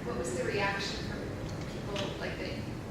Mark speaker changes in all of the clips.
Speaker 1: what was the reaction from people like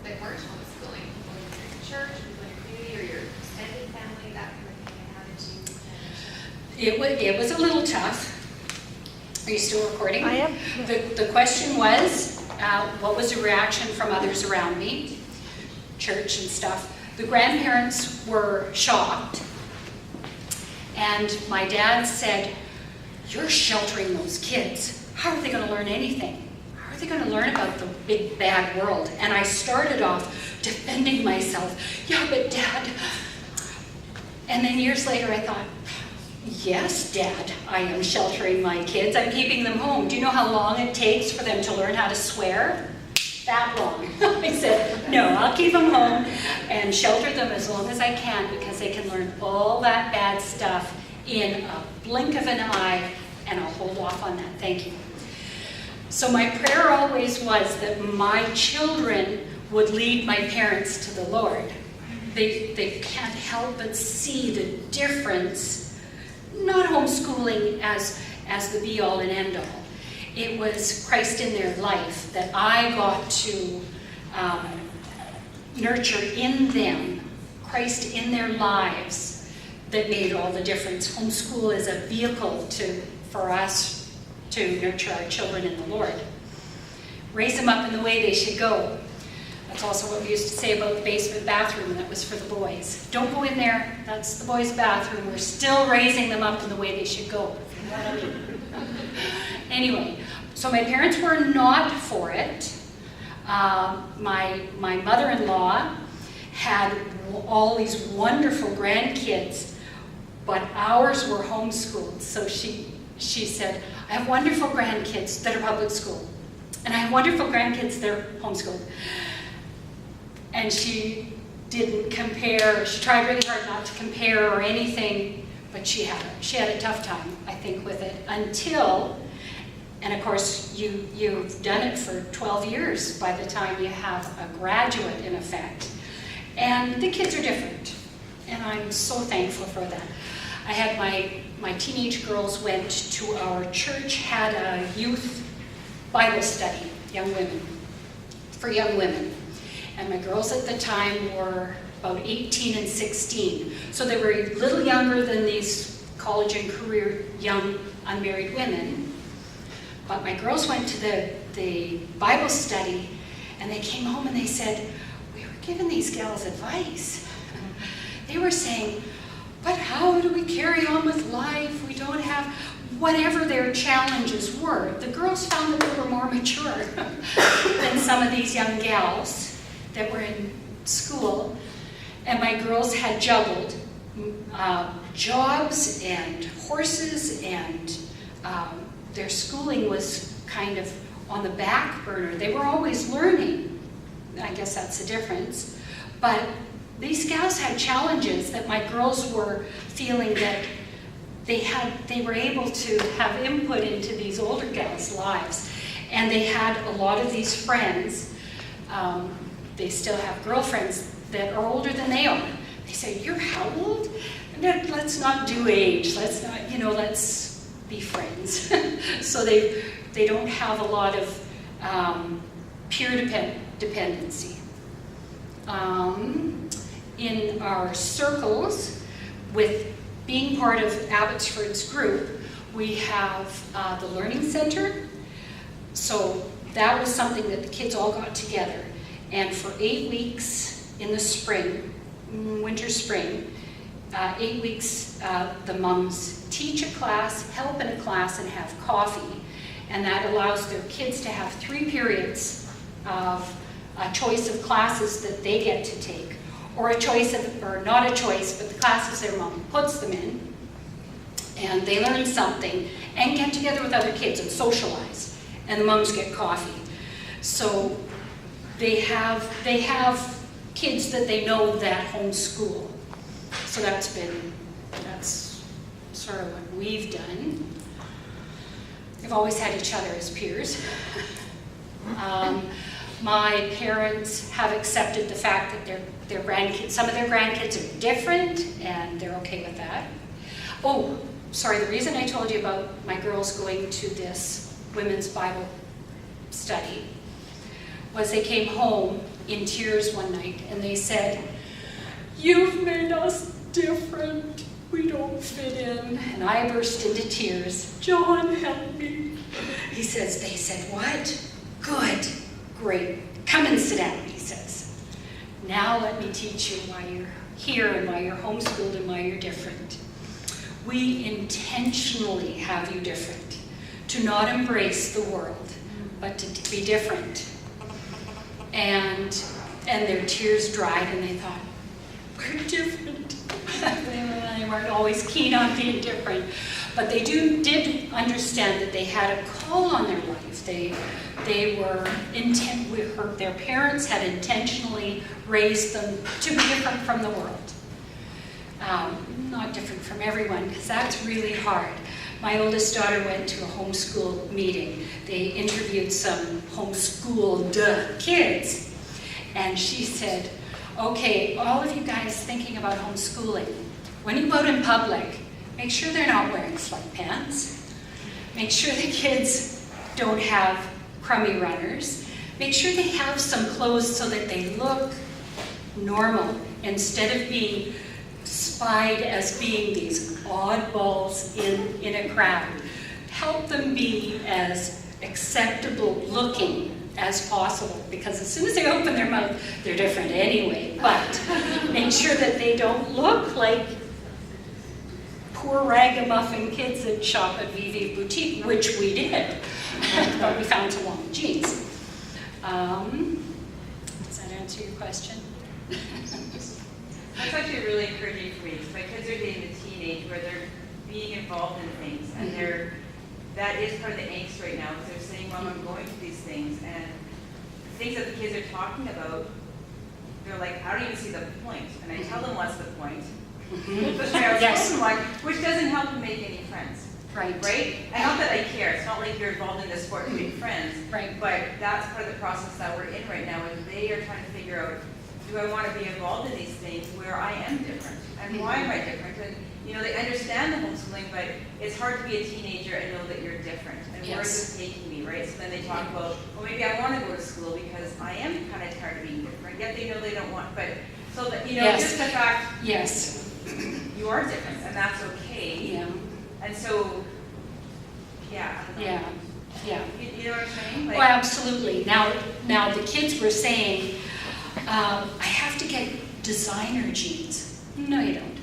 Speaker 1: that weren't homeschooling? People in your church, people in your community, or your extended family, that kind of thing? And how did you manage it?
Speaker 2: It was a little tough. Are you still recording?
Speaker 3: I am.
Speaker 2: The question was, what was the reaction from others around me, church and stuff? The grandparents were shocked, and my dad said, "You're sheltering those kids. How are they going to learn anything? How are they going to learn about the big bad world?" And I started off defending myself. "Yeah, but Dad..." And then years later I thought, "Yes, Dad, I am sheltering my kids. I'm keeping them home. Do you know how long it takes for them to learn how to swear? That long." I said, "No, I'll keep them home and shelter them as long as I can, because they can learn all that bad stuff in a blink of an eye, and I'll hold off on that. Thank you." So my prayer always was that my children would lead my parents to the Lord. They can't help but see the difference. Not homeschooling as the be-all and end-all. It was Christ in their life that I got to nurture in them, Christ in their lives, that made all the difference. Homeschool is a vehicle for us to nurture our children in the Lord. Raise them up in the way they should go. That's also what we used to say about the basement bathroom, and that was for the boys. Don't go in there, that's the boys' bathroom. We're still raising them up in the way they should go. Anyway, so my parents were not for it. My mother-in-law had all these wonderful grandkids, but ours were homeschooled. So she said, "I have wonderful grandkids that are public school, and I have wonderful grandkids that are homeschooled." And she didn't compare. She tried really hard not to compare or anything, but she had a tough time, I think, with it until, and of course you've done it for 12 years by the time you have a graduate in effect. And the kids are different, and I'm so thankful for that. I had my teenage girls went to our church, had a youth Bible study, for young women. And my girls at the time were about 18 and 16. So they were a little younger than these college and career young unmarried women. But my girls went to the Bible study, and they came home and they said, "We were giving these gals advice." They were saying, "But how do we carry on with life? We don't have..." Whatever their challenges were, the girls found that they were more mature than some of these young gals that were in school. And my girls had juggled jobs and horses, and their schooling was kind of on the back burner. They were always learning. I guess that's the difference. But these gals had challenges that my girls were feeling that they were able to have input into these older gals' lives. And they had a lot of these friends. They still have girlfriends that are older than they are. They say, "You're how old? Let's not do age. Let's not, let's be friends." So they don't have a lot of peer dependency. In our circles, with being part of Abbotsford's group, we have the Learning Center. So that was something that the kids all got together. And for 8 weeks in the spring, winter, spring, 8 weeks, the mums teach a class, help in a class, and have coffee. And that allows their kids to have 3 periods of a choice of classes that they get to take. Or a choice of, or not a choice, but the classes their mom puts them in. And they learn something and get together with other kids and socialize. And the mums get coffee. So they have kids that they know that homeschool. So that's sort of what we've done. We've always had each other as peers. My parents have accepted the fact that their grandkids, some of their grandkids are different, and they're okay with that. Oh, sorry, the reason I told you about my girls going to this women's Bible study was they came home in tears one night and they said, "You've made us different. We don't fit in." And I burst into tears. "John, help me." They said, "What? Good, great. Come and sit down," he says. "Now let me teach you why you're here and why you're homeschooled and why you're different. We intentionally have you different, to not embrace the world, but to be different." And their tears dried and they thought, "We're different." They weren't always keen on being different, but they did understand that they had a call on their life. They were their parents had intentionally raised them to be different from the world. Not different from everyone, because that's really hard. My oldest daughter went to a homeschool meeting. They interviewed some homeschooled kids, and she said, "Okay, all of you guys thinking about homeschooling, when you go out in public, make sure they're not wearing sweatpants. Make sure the kids don't have crummy runners. Make sure they have some clothes so that they look normal instead of being spied as being these oddballs in a crowd. Help them be as acceptable looking as possible, because as soon as they open their mouth, they're different anyway. But make sure that they don't look like poor ragamuffin kids that shop at Vivi Boutique," which we did, but we found some long jeans. Does that answer your question?
Speaker 3: That's actually really encouraging for me, because my kids are getting the teenage where they're being involved in things, and that is part of the angst right now, because they're saying, "Mom, I'm going to these things," and the things that the kids are talking about, they're like, "I don't even see the point," and I tell them what's the point,
Speaker 2: Yes.
Speaker 3: which doesn't help them make any friends.
Speaker 2: Right.
Speaker 3: Right? And not that I care, it's not like you're involved in this sport to make friends,
Speaker 2: Right.
Speaker 3: but that's part of the process that we're in right now, and they are trying to figure out, do I want to be involved in these things where I am different? And why am I different? And, they understand the homeschooling, but it's hard to be a teenager and know that you're different. And where is this taking me, right? So then they talk about, well, maybe I want to go to school because I am kind of tired of being different. Yet they know they don't want, but so that,
Speaker 2: Yes.
Speaker 3: just the fact
Speaker 2: Yes.
Speaker 3: you are different, and that's okay.
Speaker 2: Yeah.
Speaker 3: And so, yeah. I don't know.
Speaker 2: Yeah.
Speaker 3: You know what I'm saying?
Speaker 2: Well, absolutely. Now the kids were saying, "I have to get designer jeans." No, you don't.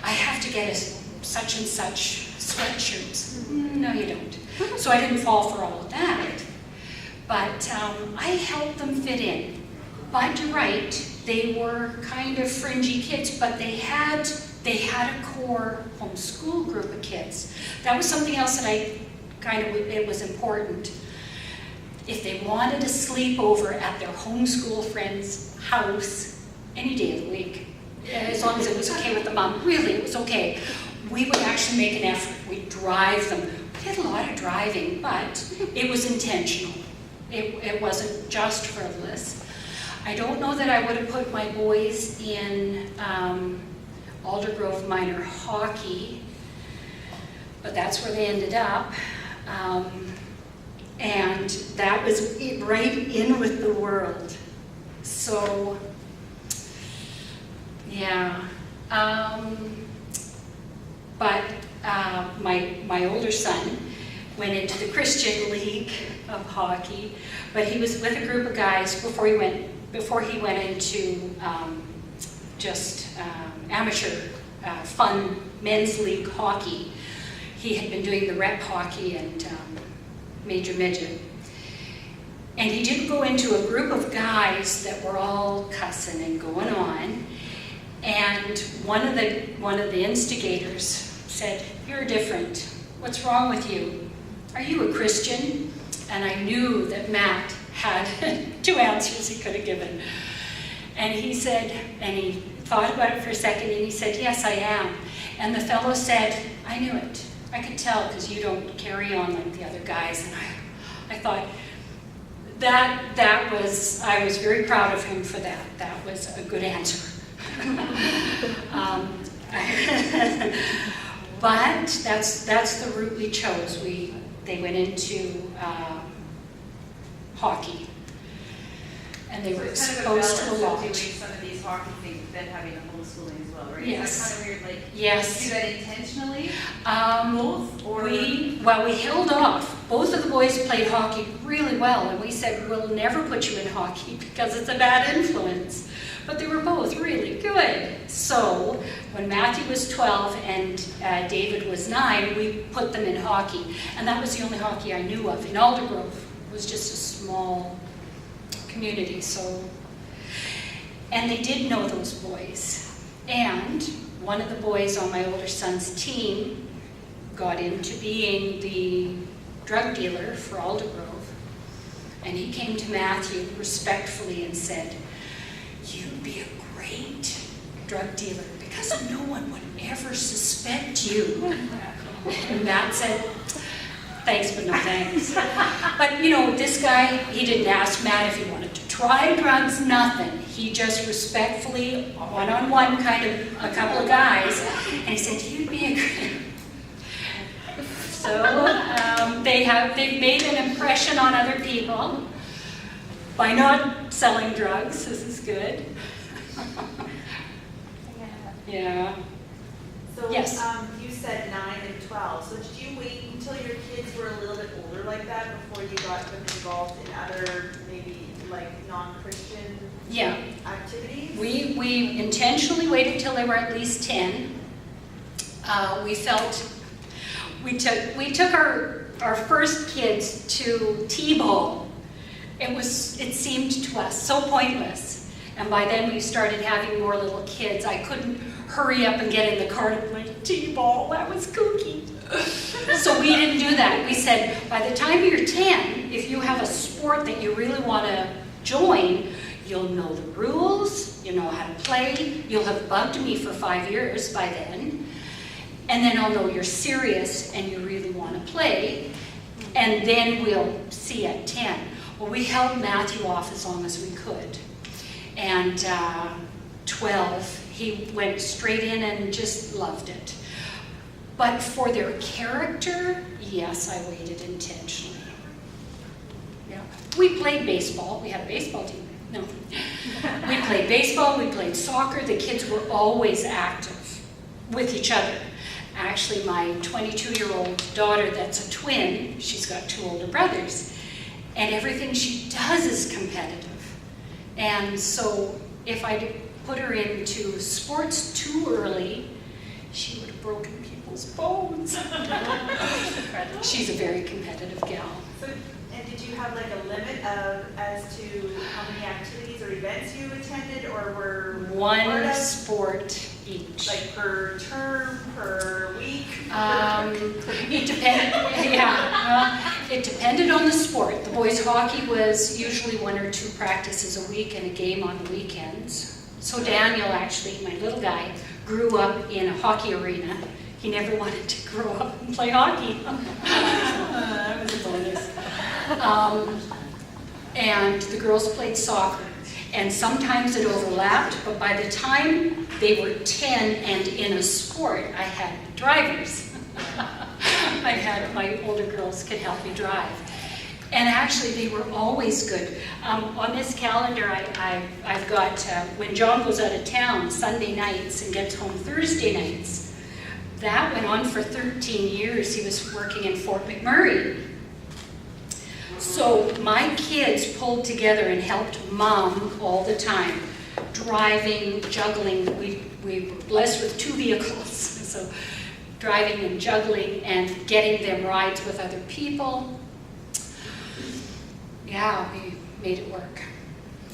Speaker 2: "I have to get such and such sweatshirts." No, you don't. So I didn't fall for all of that. But I helped them fit in. But you're right, they were kind of fringy kids, but they had a core homeschool group of kids. That was something else that it was important. If they wanted to sleep over at their homeschool friend's house any day of the week, as long as it was okay with the mom, really, it was okay. We would actually make an effort. We'd drive them. We did a lot of driving, but it was intentional. It wasn't just frivolous. I don't know that I would have put my boys in Aldergrove Minor hockey, but that's where they ended up. And that was right in with the world. So, yeah. But my older son went into the Christian League of Hockey, but he was with a group of guys before he went into just amateur fun men's league hockey. He had been doing the rep hockey and major midget. And he did go into a group of guys that were all cussing and going on. And one of the instigators said, "You're different. What's wrong with you? Are you a Christian?" And I knew that Matt had two answers he could have given. And he said, and he thought about it for a second, and he said, "Yes, I am." And the fellow said, "I knew it. I could tell because you don't carry on like the other guys." And I thought, I was very proud of him for that. That was a good answer. But that's the route we chose. they went into hockey. And they were
Speaker 3: So it's kind
Speaker 2: exposed to a
Speaker 3: of
Speaker 2: lot.
Speaker 3: doing some of these hockey things, but then having the homeschooling as well, right?
Speaker 2: Yes.
Speaker 3: Is that kind of weird, like,
Speaker 2: Yes.
Speaker 3: do that intentionally? Both, or?
Speaker 2: We held off. Both of the boys played hockey really well, and we said, we'll never put you in hockey because it's a bad influence. But they were both really good. So when Matthew was 12 and David was 9, we put them in hockey. And that was the only hockey I knew of. In Aldergrove, it was just a small community. And they did know those boys. And one of the boys on my older son's team got into being the drug dealer for Aldergrove. And he came to Matthew respectfully and said, "You'd be a great drug dealer because no one would ever suspect you." And Matt said, "Thanks, but no thanks." But you know, this guy, he didn't ask Matt if he wanted to try drugs, nothing. He just respectfully, one-on-one, kind of a couple of guys, and he said, "You'd be a great..." So they've made an impression on other people by not selling drugs. This is good. Yeah.
Speaker 4: So,
Speaker 2: Yes.
Speaker 4: you said 9 and 12, so did you wait until your kids were a little bit older like that before you got them involved in other, maybe like non-Christian
Speaker 2: Yeah.
Speaker 4: activities?
Speaker 2: We intentionally waited till they were at least 10. We felt we took our first kids to T-ball. It seemed to us so pointless. And by then we started having more little kids. I couldn't hurry up and get in the car to play T-ball. That was kooky. So we didn't do that. We said, by the time you're 10, if you have a sport that you really want to join, you'll know the rules, you know how to play, you'll have bugged me for 5 years by then, and then I'll know you're serious and you really want to play, and then we'll see at 10. Well, we held Matthew off as long as we could. And 12, he went straight in and just loved it. But for their character, yes, I waited intentionally. Yeah. We played baseball. We had a baseball team. No. We played baseball, we played soccer. The kids were always active with each other. Actually, my 22-year-old daughter that's a twin, she's got 2 older brothers, and everything she does is competitive. And so if I'd put her into sports too early, she would have broken people's bones. She's a very competitive gal.
Speaker 4: So, and did you have like a limit as to how many activities or events you attended, or were
Speaker 2: One
Speaker 4: part of,
Speaker 2: sport each.
Speaker 4: like per term, per week?
Speaker 2: It depended. Yeah, well, it depended on the sport. The boys' hockey was usually 1 or 2 practices a week and a game on the weekends. So Daniel, actually, my little guy, grew up in a hockey arena. He never wanted to grow up and play hockey. That was a bonus. And the girls played soccer. And sometimes it overlapped, but by the time they were 10 and in a sport, I had drivers. I had my older girls could help me drive. And actually, they were always good. On this calendar, I've got, when John goes out of town Sunday nights and gets home Thursday nights, that went on for 13 years. He was working in Fort McMurray. So my kids pulled together and helped Mom all the time, driving, juggling. We were blessed with 2 vehicles, so driving and juggling and getting them rides with other people. Yeah, we made it work.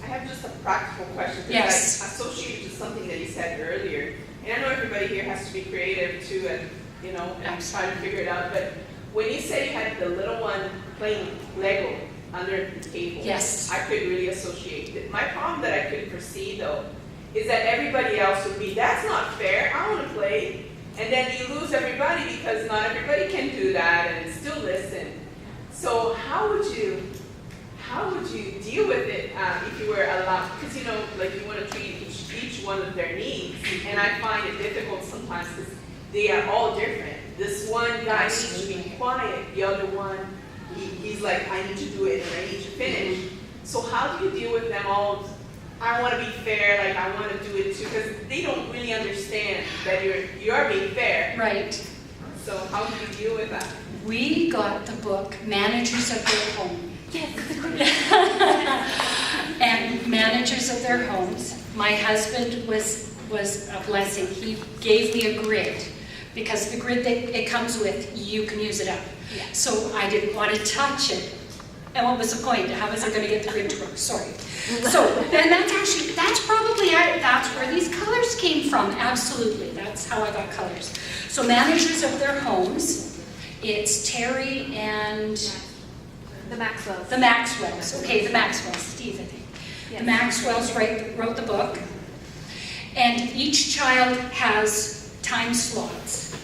Speaker 5: I have just a practical question.
Speaker 2: Yes.
Speaker 5: I associated to something that you said earlier. And I know everybody here has to be creative too, and and try to figure it out. But when you said you had the little one playing Lego under the table,
Speaker 2: Yes.
Speaker 5: I could really associate it. My problem that I could foresee though is that everybody else would be, that's not fair, I want to play. And then you lose everybody because not everybody can do that and still listen. So how would you deal with it if you were allowed, because like you want to treat each one of their needs, and I find it difficult sometimes because they are all different. this one guy needs to
Speaker 2: Absolutely.
Speaker 5: be quiet, the other one, he's like, I need to do it and I need to finish. So how do you deal with them all? I want to be fair, like I want to do it too, because they don't really understand that you're being fair.
Speaker 2: Right.
Speaker 5: So how do you deal with that?
Speaker 2: We got the book Managers of Their Home. And Managers of Their Homes. My husband was a blessing. He gave me a grid, because the grid that it comes with, you can use it up.
Speaker 1: Yeah.
Speaker 2: So I didn't want to touch it. And what was the point? How was I going to get the grid to work? Sorry. So then that's probably that's where these colors came from. Absolutely. That's how I got colors. So Managers of Their Homes. It's Terry and
Speaker 1: The Maxwells.
Speaker 2: the Maxwells. Okay, the Maxwells. Steve, I think.
Speaker 1: Yes.
Speaker 2: The Maxwells wrote the book. And each child has time slots.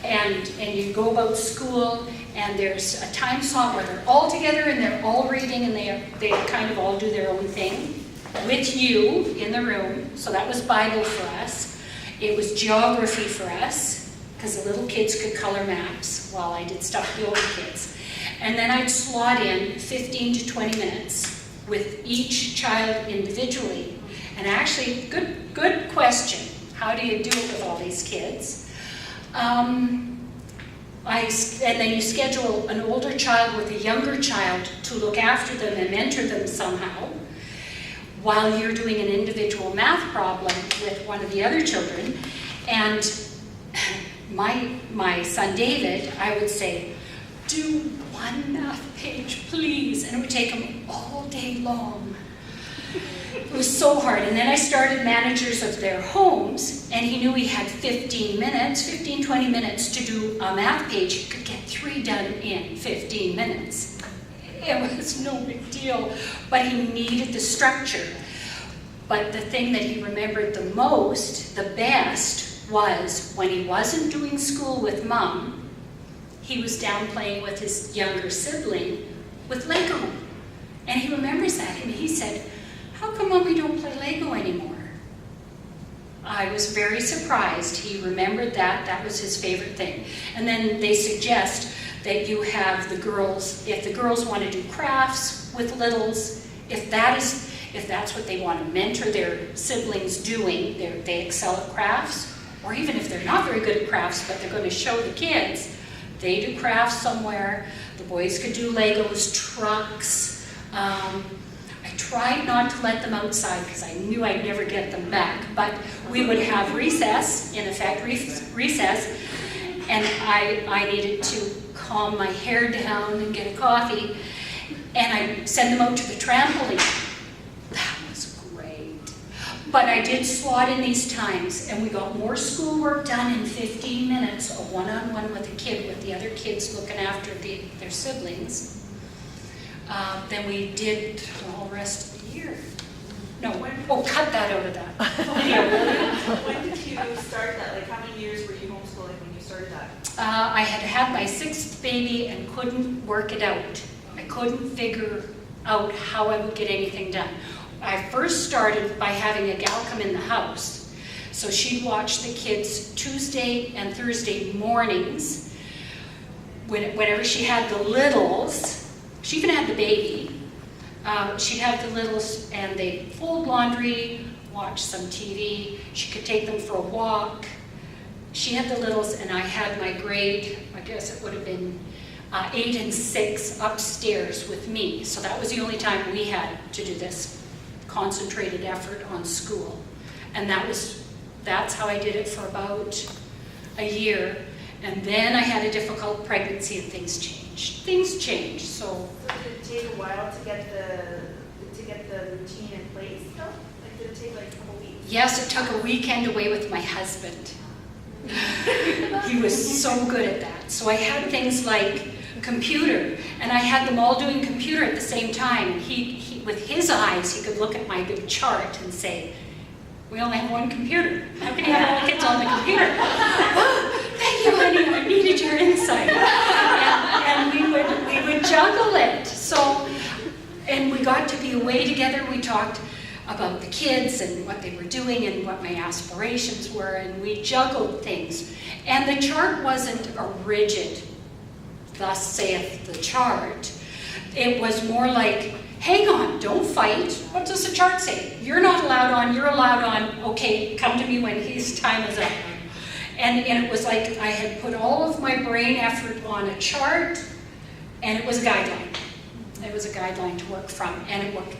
Speaker 2: And you go about school, and there's a time slot where they're all together and they're all reading, and they kind of all do their own thing with you in the room. So that was Bible for us. It was geography for us, because the little kids could color maps while I did stuff with the older kids. And then I'd slot in 15 to 20 minutes with each child individually. And actually, good question. How do you do it with all these kids? And then you schedule an older child with a younger child to look after them and mentor them somehow, while you're doing an individual math problem with one of the other children. And my son David, I would say, do one math page, please. And it would take him all day long. It was so hard. And then I started Managers of Their Homes, and he knew he had 15, 20 minutes to do a math page. He could get 3 done in 15 minutes. It was no big deal, but he needed the structure. But the thing that he remembered the most, the best, was when he wasn't doing school with Mom, he was down playing with his younger sibling with Lego. And he remembers that, and he said, how come Mommy don't play Lego anymore? I was very surprised. He remembered that. That was his favorite thing. And then they suggest that you have the girls, if the girls want to do crafts with littles, if that's what they want to mentor their siblings doing, they excel at crafts, or even if they're not very good at crafts, but they're going to show the kids, they do crafts somewhere. The boys could do Legos, trucks. I tried not to let them outside because I knew I'd never get them back, but we would have recess, in effect recess, and I needed to calm my hair down and get a coffee, and I'd send them out to the trampoline. That was great. But I did slot in these times, and we got more schoolwork done in 15 minutes, a one-on-one with a kid, with the other kids looking after their siblings, than we did all the rest of the year. No, cut that out of that video, will you?
Speaker 4: When did you start that? Like, how many years were you homeschooling when you started that?
Speaker 2: I had my 6th baby and couldn't work it out. I couldn't figure out how I would get anything done. I first started by having a gal come in the house. So she'd watch the kids Tuesday and Thursday mornings. Whenever she had the littles, she even had the baby. She'd have the littles and they'd fold laundry, watch some TV. She could take them for a walk. She had the littles and I had my grade, I guess it would have been 8 and 6 upstairs with me. So that was the only time we had to do this concentrated effort on school. And that's how I did it for about a year. And then I had a difficult pregnancy and things changed. So
Speaker 4: Did it take a while to get the routine in place though? Like, did it take like a couple weeks?
Speaker 2: yes, it took a weekend away with my husband. He was so good at that. So I had things like computer, and I had them all doing computer at the same time. He with his eyes, he could look at my big chart and say, we only have one computer. How can you have all the kids on the computer? Oh, thank you, honey. I needed your insight. And we would juggle it. So, and we got to be away together. We talked about the kids and what they were doing and what my aspirations were, and we juggled things. And the chart wasn't a rigid, thus saith the chart. It was more like, hang on, don't fight. What does the chart say? You're not allowed on, you're allowed on. Okay, come to me when his time is up. And it was like I had put all of my brain effort on a chart, and it was a guideline. It was a guideline to work from, and it worked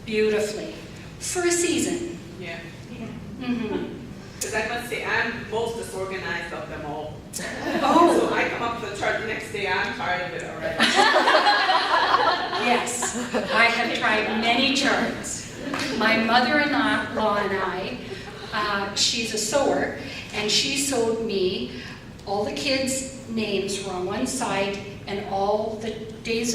Speaker 2: beautifully for a season.
Speaker 5: Yeah.
Speaker 2: Mm-hmm.
Speaker 5: Because I must say, I'm most disorganized of them all.
Speaker 2: Oh.
Speaker 5: So I come up with a chart the next day, I'm tired of it already.
Speaker 2: Yes, I have tried many charts. My mother-in-law and I, she's a sewer, and she sewed me, all the kids' names were on one side and all the days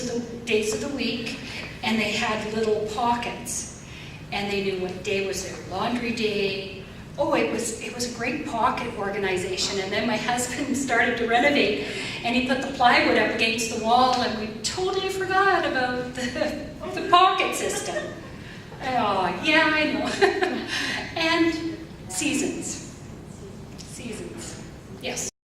Speaker 2: of the week, and they had little pockets, and they knew what day was their laundry day. Oh, it was a great pocket organization. And then my husband started to renovate, and he put the plywood up against the wall, and we totally forgot about the pocket system. Oh, yeah, I know. And seasons. Yes.